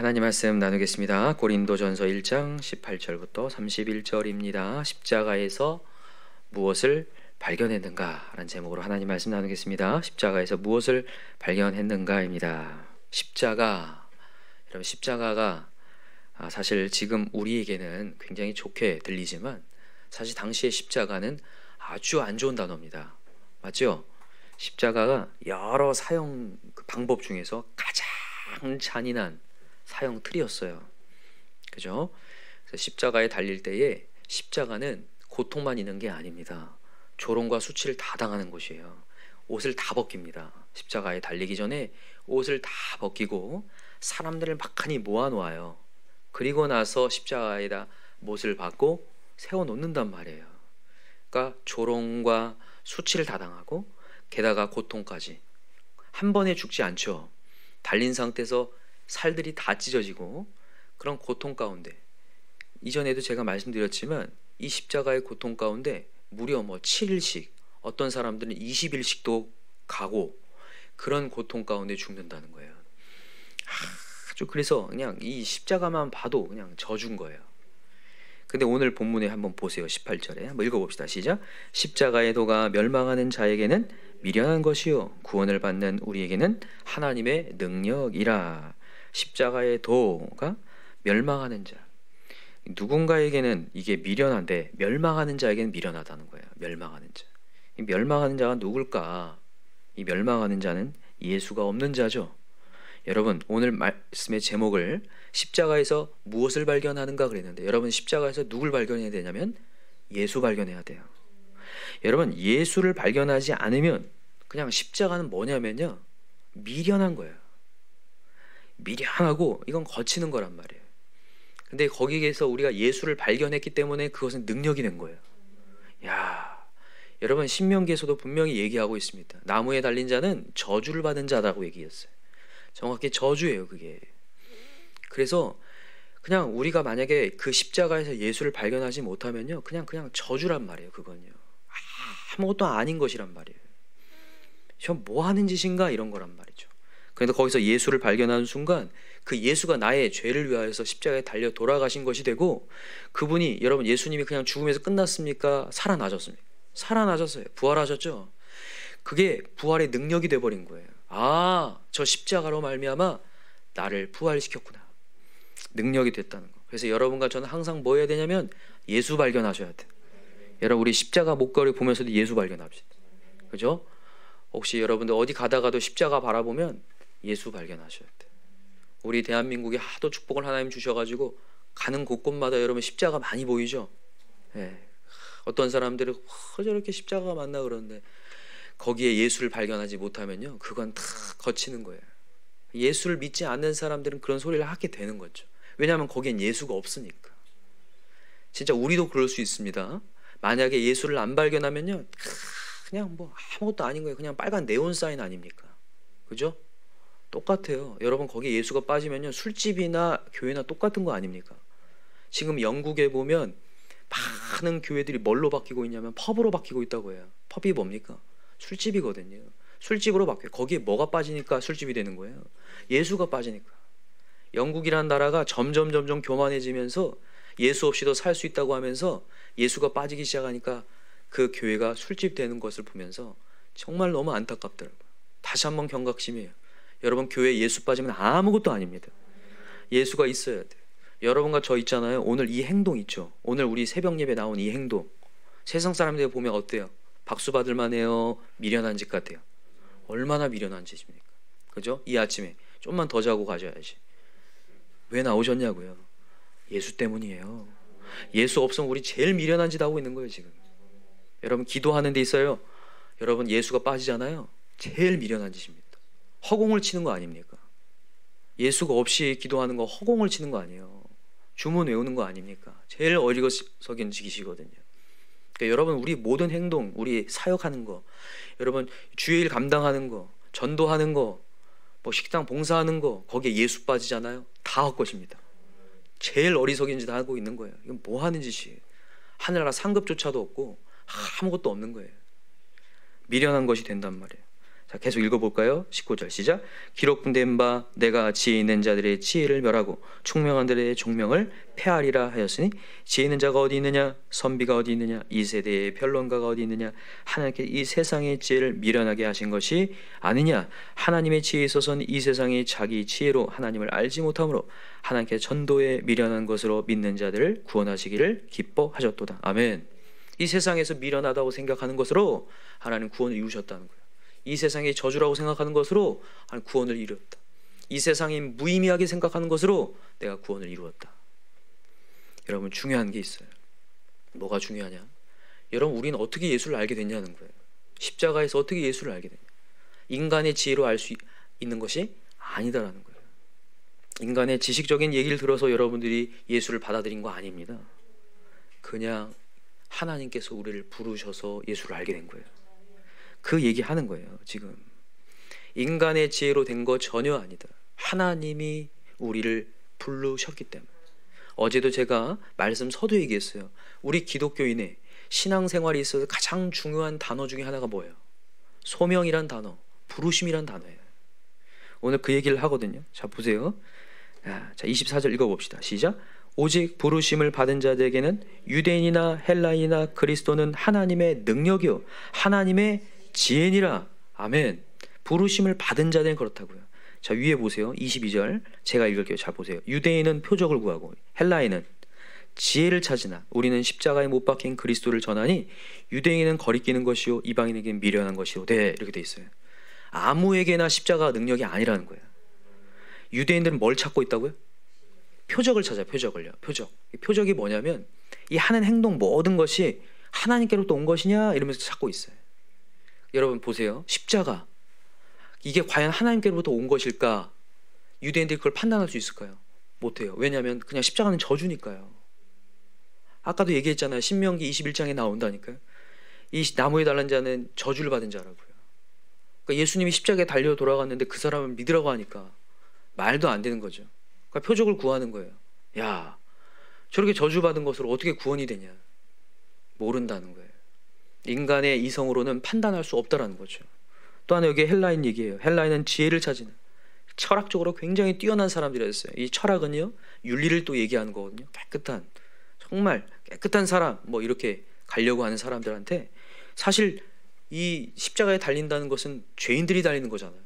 하나님 말씀 나누겠습니다. 고린도전서 1장 18절부터 31절입니다. 십자가에서 무엇을 발견했는가? 라는 제목으로 하나님 말씀 나누겠습니다. 십자가에서 무엇을 발견했는가입니다. 여러분 십자가가 사실 지금 우리에게는 굉장히 좋게 들리지만 사실 당시의 십자가는 아주 안 좋은 단어입니다. 맞죠? 십자가가 여러 사용 방법 중에서 가장 잔인한 사형 틀이었어요. 그죠? 그래서 십자가에 달릴 때에 십자가는 고통만 있는 게 아닙니다. 조롱과 수치를 다 당하는 곳이에요. 옷을 다 벗깁니다. 십자가에 달리기 전에 옷을 다 벗기고 사람들을 막하니 모아놓아요. 그리고 나서 십자가에다 못을 박고 세워놓는단 말이에요. 그러니까 조롱과 수치를 다 당하고 게다가 고통까지. 한 번에 죽지 않죠. 달린 상태에서 살들이 다 찢어지고 그런 고통 가운데, 이전에도 제가 말씀드렸지만 이 십자가의 고통 가운데 무려 7일씩, 어떤 사람들은 20일씩도 가고 그런 고통 가운데 죽는다는 거예요. 아주 그래서 그냥 이 십자가만 봐도 그냥 저준 거예요. 근데 오늘 본문에 한번 보세요. 18절에 한번 읽어봅시다. 시작. 십자가의 도가 멸망하는 자에게는 미련한 것이요 구원을 받는 우리에게는 하나님의 능력이라. 십자가의 도가 멸망하는 자, 누군가에게는 이게 미련한데 멸망하는 자에게는 미련하다는 거예요. 멸망하는 자. 이 멸망하는 자가 누굴까? 이 멸망하는 자는 예수가 없는 자죠. 여러분 오늘 말씀의 제목을 십자가에서 무엇을 발견하는가 그랬는데, 여러분 십자가에서 누굴 발견해야 되냐면 예수 발견해야 돼요. 여러분 예수를 발견하지 않으면 그냥 십자가는 뭐냐면요, 미련한 거예요. 미련하고 이건 거치는 거란 말이에요. 근데 거기에서 우리가 예수를 발견했기 때문에 그것은 능력이 된 거예요. 야, 여러분 신명기에서도 분명히 얘기하고 있습니다. 나무에 달린 자는 저주를 받은 자라고 얘기했어요. 정확히 저주예요 그게. 그래서 그냥 우리가 만약에 그 십자가에서 예수를 발견하지 못하면요 그냥 저주란 말이에요. 그건요 아무것도 아닌 것이란 말이에요. 저 뭐 하는 짓인가 이런 거란 말이죠. 그런데 거기서 예수를 발견하는 순간 그 예수가 나의 죄를 위하여서 십자가에 달려 돌아가신 것이 되고, 그분이, 여러분 예수님이 그냥 죽음에서 끝났습니까? 살아나셨습니까? 살아나셨어요. 부활하셨죠. 그게 부활의 능력이 돼버린 거예요. 저 십자가로 말미암아 나를 부활시켰구나. 능력이 됐다는 거. 그래서 여러분과 저는 항상 뭐 해야 되냐면 예수 발견하셔야 돼요. 여러분 우리 십자가 목걸이 보면서도 예수 발견합시다. 그죠? 혹시 여러분들 어디 가다가도 십자가 바라보면 예수 발견하셔야 돼요. 우리 대한민국에 하도 축복을 하나님 주셔가지고 가는 곳곳마다 여러분 십자가 많이 보이죠? 예. 어떤 사람들은 저렇게 십자가가 많나 그러는데 거기에 예수를 발견하지 못하면요 그건 다 거치는 거예요. 예수를 믿지 않는 사람들은 그런 소리를 하게 되는 거죠. 왜냐하면 거기엔 예수가 없으니까. 진짜 우리도 그럴 수 있습니다. 만약에 예수를 안 발견하면요 그냥 아무것도 아닌 거예요. 그냥 빨간 네온 사인 아닙니까? 그죠? 똑같아요. 여러분 거기에 예수가 빠지면요 술집이나 교회나 똑같은 거 아닙니까? 지금 영국에 보면 많은 교회들이 뭘로 바뀌고 있냐면 펍으로 바뀌고 있다고 해요. 펍이 뭡니까? 술집이거든요. 술집으로 바뀌어요. 거기에 뭐가 빠지니까 술집이 되는 거예요? 예수가 빠지니까. 영국이라는 나라가 점점 교만해지면서 예수 없이도 살 수 있다고 하면서 예수가 빠지기 시작하니까 그 교회가 술집 되는 것을 보면서 정말 너무 안타깝더라고요. 다시 한번 경각심이에요. 여러분 교회에 예수 빠지면 아무것도 아닙니다. 예수가 있어야 돼요. 여러분과 저 있잖아요. 오늘 이 행동 있죠. 오늘 우리 새벽 예배 나온 이 행동, 세상 사람들이 보면 어때요? 박수 받을 만해요? 미련한 짓 같아요? 얼마나 미련한 짓입니까? 그죠? 이 아침에 좀만 더 자고 가셔야지. 왜 나오셨냐고요? 예수 때문이에요. 예수 없으면 우리 제일 미련한 짓 하고 있는 거예요 지금. 여러분 기도하는 데 있어요. 여러분 예수가 빠지잖아요. 제일 미련한 짓입니다. 허공을 치는 거 아닙니까? 예수가 없이 기도하는 거 허공을 치는 거 아니에요. 주문 외우는 거 아닙니까? 제일 어리석은 짓이거든요. 그러니까 여러분 우리 모든 행동, 우리 사역하는 거, 여러분 주일 감당하는 거, 전도하는 거, 식당 봉사하는 거, 거기에 예수 빠지잖아요. 다 헛것입니다. 제일 어리석은 짓 하고 있는 거예요. 이건 뭐 하는 짓이에요? 하늘나라 상급조차도 없고 아무것도 없는 거예요. 미련한 것이 된단 말이에요. 자, 계속 읽어볼까요? 19절 시작. 기록된 바 내가 지혜 있는 자들의 지혜를 멸하고 총명한 자들의 총명을 폐하리라 하였으니 지혜 있는 자가 어디 있느냐? 선비가 어디 있느냐? 이 세대의 변론가가 어디 있느냐? 하나님께 이 세상의 지혜를 미련하게 하신 것이 아니냐? 하나님의 지혜에 있어서는 이 세상이 자기 지혜로 하나님을 알지 못하므로 하나님께 전도에 미련한 것으로 믿는 자들을 구원하시기를 기뻐하셨도다. 아멘. 이 세상에서 미련하다고 생각하는 것으로 하나님 구원을 이루셨다는 거예요. 이 세상이 저주라고 생각하는 것으로 하나님 구원을 이루었다. 이 세상이 무의미하게 생각하는 것으로 내가 구원을 이루었다. 여러분, 중요한 게 있어요. 뭐가 중요하냐? 여러분, 우리는 어떻게 예수를 알게 됐냐는 거예요. 십자가에서 어떻게 예수를 알게 됐냐? 인간의 지혜로 알 수 있는 것이 아니다라는 거예요. 인간의 지식적인 얘기를 들어서 여러분들이 예수를 받아들인 거 아닙니다. 그냥 하나님께서 우리를 부르셔서 예수를 알게 된 거예요. 그 얘기하는 거예요. 지금 인간의 지혜로 된 거 전혀 아니다. 하나님이 우리를 부르셨기 때문에. 어제도 제가 말씀 서두 얘기했어요. 우리 기독교인의 신앙생활에 있어서 가장 중요한 단어 중에 하나가 뭐예요? 소명이란 단어, 부르심이란 단어예요. 오늘 그 얘기를 하거든요. 자, 보세요. 자, 24절 읽어봅시다. 시작. 오직 부르심을 받은 자들에게는 유대인이나 헬라인이나 그리스도는 하나님의 능력이요 하나님의 지혜니라. 아멘. 부르심을 받은 자들은 그렇다고요. 자, 위에 보세요. 22절 제가 읽을게요. 자, 보세요. 유대인은 표적을 구하고 헬라인은 지혜를 찾으나 우리는 십자가에 못 박힌 그리스도를 전하니 유대인은 거리끼는 것이요 이방인에게는 미련한 것이요. 네, 이렇게 돼 있어요. 아무에게나 십자가가 능력이 아니라는 거예요. 유대인들은 뭘 찾고 있다고요? 표적을 찾아요. 표적을요. 표적. 표적이 뭐냐면 이 하는 행동 모든 것이 하나님께로부터 온 것이냐 이러면서 찾고 있어요. 여러분 보세요. 십자가 이게 과연 하나님께로부터 온 것일까? 유대인들이 그걸 판단할 수 있을까요? 못해요. 왜냐하면 그냥 십자가는 저주니까요. 아까도 얘기했잖아요. 신명기 21장에 나온다니까요. 이 나무에 달린 자는 저주를 받은 자라고요. 그러니까 예수님이 십자가에 달려 돌아갔는데 그 사람을 믿으라고 하니까 말도 안 되는 거죠. 그러니까 표적을 구하는 거예요. 야, 저렇게 저주받은 것으로 어떻게 구원이 되냐? 모른다는 거예요. 인간의 이성으로는 판단할 수 없다라는 거죠. 또 하나 여기 헬라인 얘기예요. 헬라인은 지혜를 찾는 철학적으로 굉장히 뛰어난 사람들이었어요. 이 철학은요 윤리를 또 얘기하는 거거든요. 깨끗한 정말 깨끗한 사람 뭐 이렇게 가려고 하는 사람들한테 사실 이 십자가에 달린다는 것은 죄인들이 달리는 거잖아요.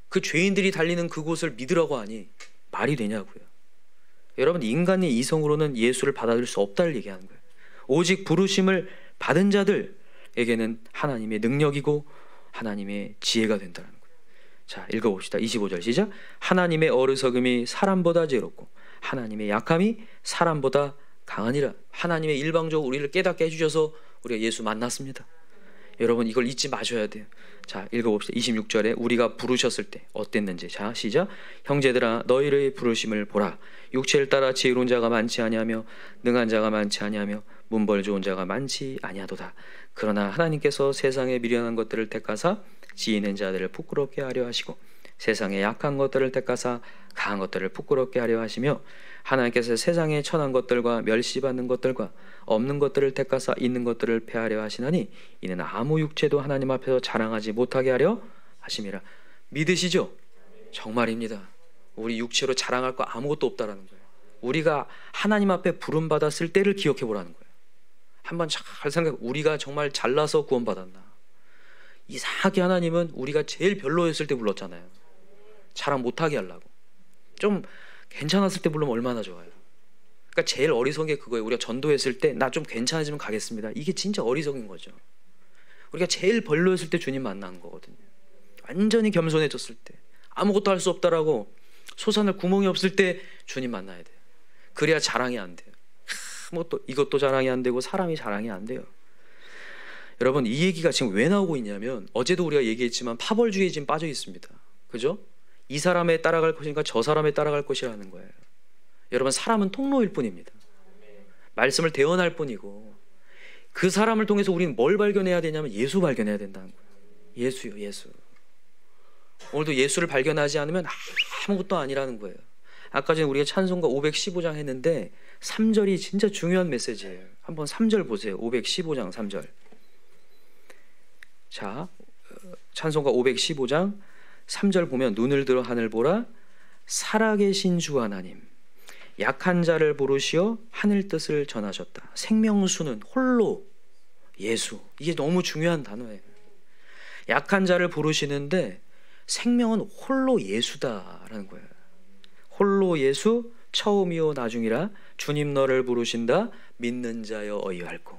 그 죄인들이 달리는 그곳을 믿으라고 하니 말이 되냐고요. 여러분 인간의 이성으로는 예수를 받아들일 수 없다를 얘기하는 거예요. 오직 부르심을 받은 자들에게는 하나님의 능력이고 하나님의 지혜가 된다는 거예요. 자, 읽어봅시다. 25절 시작. 하나님의 어리석음이 사람보다 지혜롭고 하나님의 약함이 사람보다 강하니라. 하나님의 일방적으로 우리를 깨닫게 해주셔서 우리가 예수 만났습니다. 여러분 이걸 잊지 마셔야 돼요. 자, 읽어봅시다. 26절에 우리가 부르셨을 때 어땠는지. 자, 시작. 형제들아 너희를 부르심을 보라. 육체를 따라 지혜로운 자가 많지 아니하며 능한 자가 많지 아니하며 문벌 좋은 자가 많지 아니하도다. 그러나 하나님께서 세상에 미련한 것들을 택하사 지혜 있는 자들을 부끄럽게 하려 하시고 세상에 약한 것들을 택하사 강한 것들을 부끄럽게 하려 하시며 하나님께서 세상에 천한 것들과 멸시받는 것들과 없는 것들을 택하사 있는 것들을 폐하려 하시나니 이는 아무 육체도 하나님 앞에서 자랑하지 못하게 하려 하심이라. 믿으시죠? 정말입니다. 우리 육체로 자랑할 거 아무것도 없다라는 거예요. 우리가 하나님 앞에 부름받았을 때를 기억해 보라는 거예요. 한번 잘 생각해. 우리가 정말 잘나서 구원받았나? 이상하게 하나님은 우리가 제일 별로였을 때 불렀잖아요. 자랑 못하게 하려고. 좀 괜찮았을 때 부르면 얼마나 좋아요. 그러니까 제일 어리석은 게 그거예요. 우리가 전도했을 때 나 좀 괜찮아지면 가겠습니다. 이게 진짜 어리석인 거죠. 우리가 제일 별로였을 때 주님 만나는 거거든요. 완전히 겸손해졌을 때 아무것도 할 수 없다라고 솟아날 구멍이 없을 때 주님 만나야 돼요. 그래야 자랑이 안 돼요. 뭐 또 이것도 자랑이 안 되고 사람이 자랑이 안 돼요. 여러분 이 얘기가 지금 왜 나오고 있냐면 어제도 우리가 얘기했지만 파벌주의에 지금 빠져 있습니다. 그죠? 이 사람에 따라갈 것인가 저 사람에 따라갈 것이라는 거예요. 여러분 사람은 통로일 뿐입니다. 말씀을 대언할 뿐이고 그 사람을 통해서 우리는 뭘 발견해야 되냐면 예수 발견해야 된다는 거예요. 예수요, 예수. 오늘도 예수를 발견하지 않으면 아무것도 아니라는 거예요. 아까 전에 우리가 찬송가 515장 했는데 3절이 진짜 중요한 메시지예요. 한번 3절 보세요. 515장 3절. 자, 찬송가 515장 3절 보면 눈을 들어 하늘 보라 살아계신 주 하나님 약한 자를 부르시어 하늘 뜻을 전하셨다. 생명수는 홀로 예수. 이게 너무 중요한 단어예요. 약한 자를 부르시는데 생명은 홀로 예수다라는 거예요. 홀로 예수 처음이요 나중이라 주님 너를 부르신다 믿는 자여 어이할고.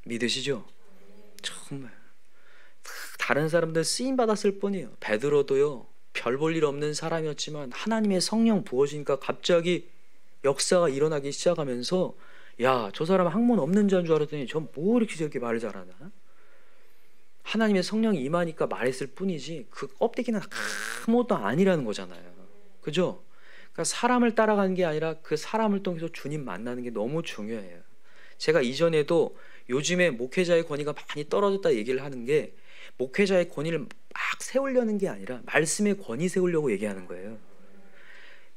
믿으시죠? 정말 다른 사람들 쓰임 받았을 뿐이에요. 베드로도요 별 볼 일 없는 사람이었지만 하나님의 성령 부어지니까 갑자기 역사가 일어나기 시작하면서 야, 저 사람 학문 없는 자인 줄 알았더니 저 뭐 이렇게 저렇게 말을 잘하나? 하나님의 성령이 임하니까 말했을 뿐이지 그 껍데기는 아무것도 아니라는 거잖아요. 그죠? 그러니까 사람을 따라가는 게 아니라 그 사람을 통해서 주님 만나는 게 너무 중요해요. 제가 이전에도 요즘에 목회자의 권위가 많이 떨어졌다 얘기를 하는 게 목회자의 권위를 막 세우려는 게 아니라 말씀의 권위 세우려고 얘기하는 거예요.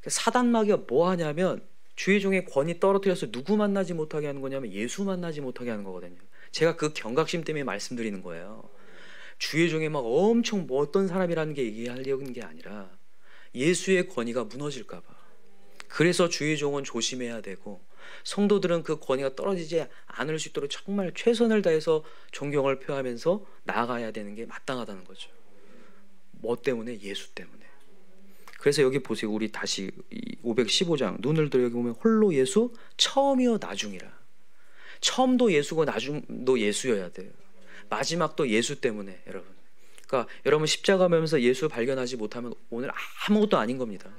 사단마귀가 뭐 하냐면 주의 종의 권위 떨어뜨려서 누구 만나지 못하게 하는 거냐면 예수 만나지 못하게 하는 거거든요. 제가 그 경각심 때문에 말씀드리는 거예요. 주의 종에 막 엄청 뭐 어떤 사람이라는 게 얘기하려는 게 아니라 예수의 권위가 무너질까 봐. 그래서 주의 종은 조심해야 되고 성도들은 그 권위가 떨어지지 않을 수 있도록 정말 최선을 다해서 존경을 표하면서 나아가야 되는 게 마땅하다는 거죠. 뭐 때문에? 예수 때문에. 그래서 여기 보세요. 우리 다시 515장 눈을 들어 여기 보면 홀로 예수 처음이요 나중이라. 처음도 예수고 나중도 예수여야 돼요. 마지막도 예수 때문에 여러분. 그러니까 여러분 십자가 보면서 예수 발견하지 못하면 오늘 아무것도 아닌 겁니다.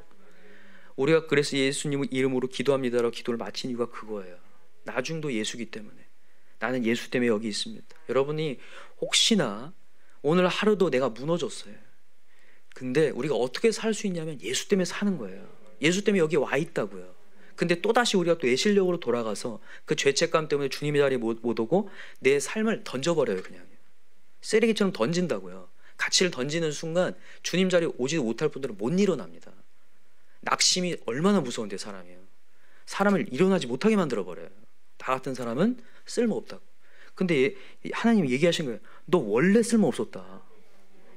우리가 그래서 예수님 이름으로 기도합니다라고 기도를 마친 이유가 그거예요. 나중도 예수기 때문에. 나는 예수 때문에 여기 있습니다. 여러분이 혹시나 오늘 하루도 내가 무너졌어요. 근데 우리가 어떻게 살 수 있냐면 예수 때문에 사는 거예요. 예수 때문에 여기 와 있다고요. 근데 또다시 우리가 또 내 실력으로 돌아가서 그 죄책감 때문에 주님의 자리에 못 오고 내 삶을 던져버려요. 그냥 쓰레기처럼 던진다고요. 가치를 던지는 순간 주님 자리에 오지 못할 분들은 못 일어납니다. 낙심이 얼마나 무서운데 사람이에요. 사람을 일어나지 못하게 만들어버려요. 나 같은 사람은 쓸모없다고. 근데 하나님이 얘기하신 거예요. 너 원래 쓸모없었다.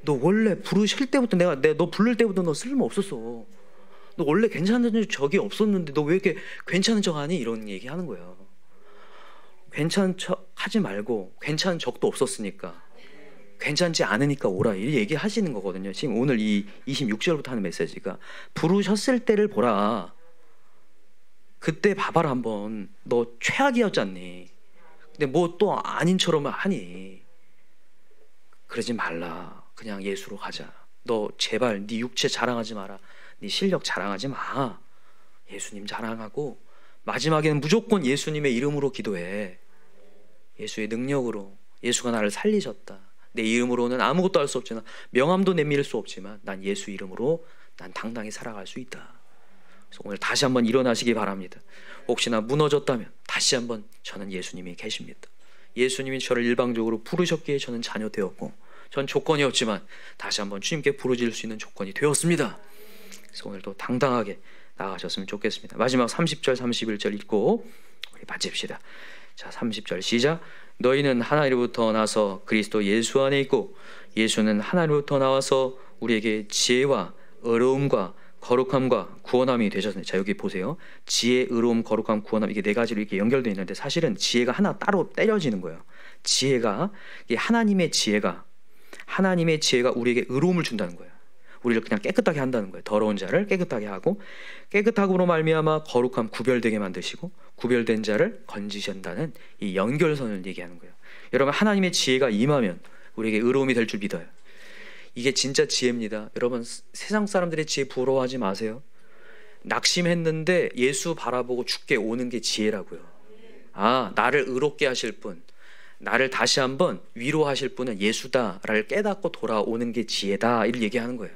너 원래 부르실 때부터 내가 너 부를 때부터 너 쓸모없었어. 너 원래 괜찮은 적이 없었는데 너 왜 이렇게 괜찮은 척 하니? 이런 얘기 하는 거예요. 괜찮은 척 하지 말고 괜찮은 적도 없었으니까 괜찮지 않으니까 오라 이 얘기 하시는 거거든요. 지금 오늘 이 26절부터 하는 메시지가 부르셨을 때를 보라. 그때 봐봐라 한번. 너 최악이었잖니. 근데 뭐 또 아닌 처럼 하니. 그러지 말라. 그냥 예수로 가자. 너 제발 네 육체 자랑하지 마라. 네 실력 자랑하지 마. 예수님 자랑하고 마지막에는 무조건 예수님의 이름으로 기도해. 예수의 능력으로. 예수가 나를 살리셨다. 내 이름으로는 아무것도 할 수 없지만 명함도 내밀 수 없지만 난 예수 이름으로 난 당당히 살아갈 수 있다. 그래서 오늘 다시 한번 일어나시기 바랍니다. 혹시나 무너졌다면 다시 한번 저는 예수님이 계십니다. 예수님이 저를 일방적으로 부르셨기에 저는 자녀 되었고 전 조건이 없지만 다시 한번 주님께 부르질 수 있는 조건이 되었습니다. 그래서 오늘도 당당하게 나아가셨으면 좋겠습니다. 마지막 30절 31절 읽고 우리 마칩시다. 자 30절 시작. 너희는 하나님으로부터 나서 그리스도 예수 안에 있고 예수는 하나님으로부터 나와서 우리에게 지혜와 의로움과 거룩함과 구원함이 되셨습니다. 자 여기 보세요. 지혜, 의로움, 거룩함, 구원함 이게 네 가지로 이렇게 연결되어 있는데 사실은 지혜가 하나 따로 때려지는 거예요. 지혜가 하나님의 지혜가 우리에게 의로움을 준다는 거예요. 우리를 그냥 깨끗하게 한다는 거예요. 더러운 자를 깨끗하게 하고 깨끗함으로 말미암아 거룩함 구별되게 만드시고 구별된 자를 건지신다는 이 연결선을 얘기하는 거예요. 여러분 하나님의 지혜가 임하면 우리에게 의로움이 될 줄 믿어요. 이게 진짜 지혜입니다. 여러분 세상 사람들의 지혜 부러워하지 마세요. 낙심했는데 예수 바라보고 죽게 오는 게 지혜라고요. 아 나를 의롭게 하실 분, 나를 다시 한번 위로하실 분은 예수다를 깨닫고 돌아오는 게 지혜다 이를 얘기하는 거예요.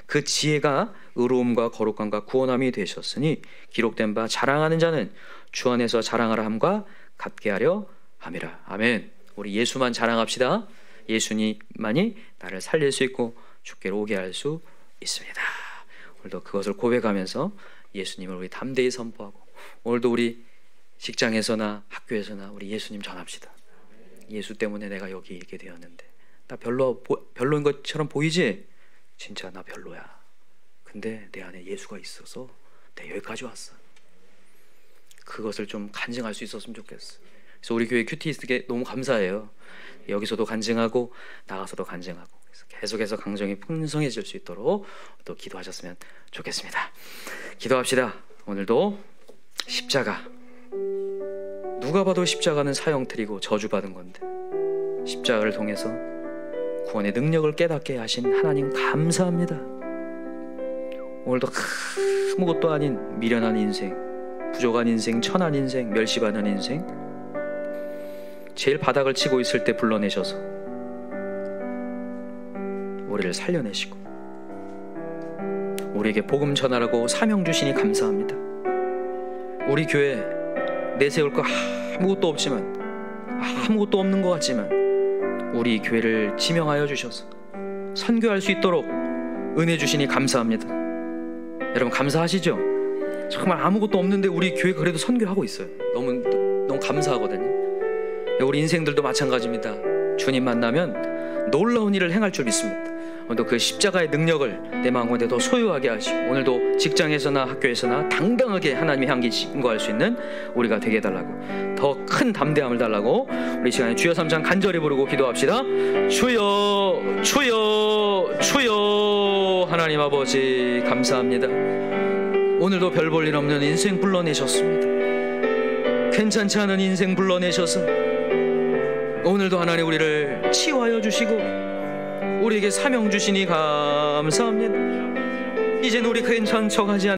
그 지혜가 의로움과 거룩함과 구원함이 되셨으니 기록된 바 자랑하는 자는 주 안에서 자랑하라 함과 같게 하려 함이라. 아멘. 우리 예수만 자랑합시다. 예수님만이 나를 살릴 수 있고 주께로 오게 할 수 있습니다. 오늘도 그것을 고백하면서 예수님을 우리 담대히 선포하고 오늘도 우리 직장에서나 학교에서나 우리 예수님 전합시다. 예수 때문에 내가 여기 있게 되었는데 나 별로인 것처럼 보이지? 진짜 나 별로야. 근데 내 안에 예수가 있어서 내가 여기까지 왔어. 그것을 좀 간증할 수 있었으면 좋겠어. 그래서 우리 교회 큐티스트께 너무 감사해요. 여기서도 간증하고 나가서도 간증하고, 그래서 계속해서 강정이 풍성해질 수 있도록 또 기도하셨으면 좋겠습니다. 기도합시다. 오늘도 십자가, 누가 봐도 십자가는 사형틀이고 저주받은 건데 십자가를 통해서 구원의 능력을 깨닫게 하신 하나님 감사합니다. 오늘도 아무것도 아닌 미련한 인생, 부족한 인생, 천한 인생, 멸시받는 인생, 제일 바닥을 치고 있을 때 불러내셔서 우리를 살려내시고 우리에게 복음 전하라고 사명 주시니 감사합니다. 우리 교회 내세울 거 아무것도 없지만, 아무것도 없는 것 같지만 우리 교회를 지명하여 주셔서 선교할 수 있도록 은혜 주시니 감사합니다. 여러분 감사하시죠? 정말 아무것도 없는데 우리 교회가 그래도 선교하고 있어요. 너무 감사하거든요. 우리 인생들도 마찬가지입니다. 주님 만나면 놀라운 일을 행할 줄 믿습니다. 오늘도 그 십자가의 능력을 내 마음 가운데 더 소유하게 하시고, 오늘도 직장에서나 학교에서나 당당하게 하나님의 향기 증거할 수 있는 우리가 되게 해달라고, 더 큰 담대함을 달라고 우리 시간에 주여 3장 간절히 부르고 기도합시다. 주여 주여 주여. 하나님 아버지 감사합니다. 오늘도 별 볼 일 없는 인생 불러내셨습니다. 괜찮지 않은 인생 불러내셔서 오늘도 하나님 우리를 치유하여 주시고 우리에게 사명 주시니 감사합니다. 이제는 우리 괜찮은 척하지 않는